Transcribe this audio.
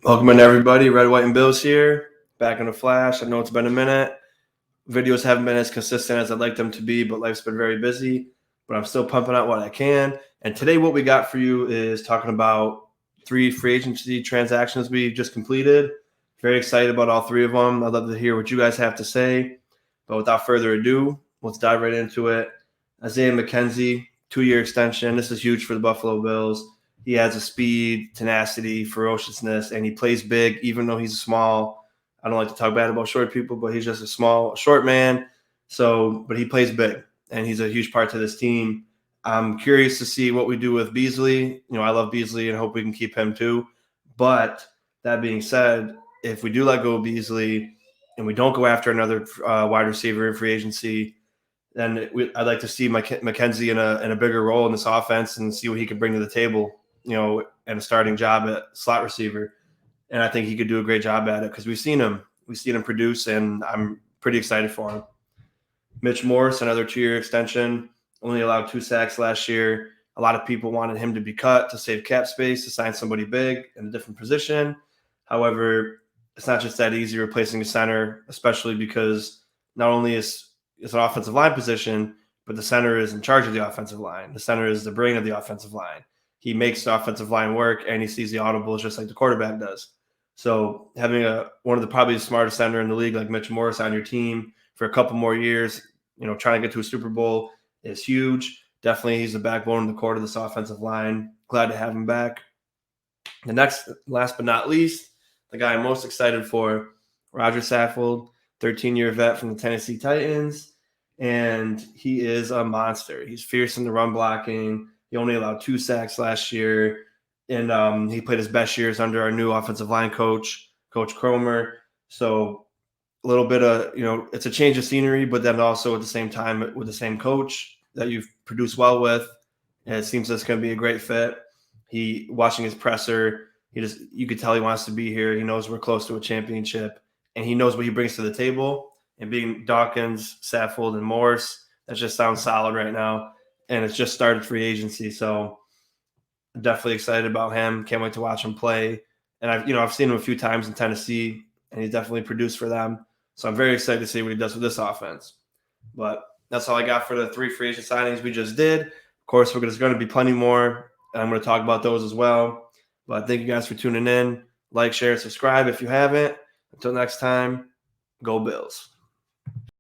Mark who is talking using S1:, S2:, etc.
S1: Welcome in, everybody. Red, White, and Bills here. Back in a flash. I know it's been a minute. Videos haven't been as consistent as I'd like them to be, but life's been very busy. But I'm still pumping out what I can. And today what we got for you is talking about 3 free agency transactions we just completed. Very excited about all 3 of them. I'd love to hear what you guys have to say. But without further ado, let's dive right into it. Isaiah McKenzie, 2-year extension. This is huge for the Buffalo Bills. He has a speed, tenacity, ferociousness, and he plays big, even though he's small. I don't like to talk bad about short people, but he's just a short man. But he plays big, and he's a huge part to this team. I'm curious to see what we do with Beasley. I love Beasley and hope we can keep him too. But that being said, if we do let go of Beasley and we don't go after another wide receiver in free agency, then I'd like to see McKenzie in a bigger role in this offense and see what he can bring to the table, and a starting job at slot receiver. And I think he could do a great job at it because we've seen him produce, and I'm pretty excited for him. Mitch Morse, another 2-year extension, only allowed 2 sacks last year. A lot of people wanted him to be cut to save cap space, to sign somebody big in a different position. However, it's not just that easy replacing a center, especially because not only is it's an offensive line position, but the center is in charge of the offensive line. The center is the brain of the offensive line. He makes the offensive line work, and he sees the audibles just like the quarterback does. So having one of the probably the smartest center in the league like Mitch Morse on your team for a couple more years, trying to get to a Super Bowl is huge. Definitely he's the backbone of the core of this offensive line. Glad to have him back. The next, last but not least, the guy I'm most excited for, Roger Saffold, 13-year vet from the Tennessee Titans, and he is a monster. He's fierce in the run blocking. He only allowed 2 sacks last year, and he played his best years under our new offensive line coach, Coach Cromer. So a little bit of, it's a change of scenery, but then also at the same time with the same coach that you've produced well with, and it seems that's going to be a great fit. Watching his presser, you could tell he wants to be here. He knows we're close to a championship, and he knows what he brings to the table. And being Dawkins, Saffold, and Morse, that just sounds solid right now. And it's just started free agency, so I'm definitely excited about him. Can't wait to watch him play. And I've seen him a few times in Tennessee, and he's definitely produced for them. So I'm very excited to see what he does with this offense. But that's all I got for the 3 free agent signings we just did. Of course, there's going to be plenty more, and I'm going to talk about those as well. But thank you guys for tuning in. Like, share, subscribe if you haven't. Until next time, go Bills.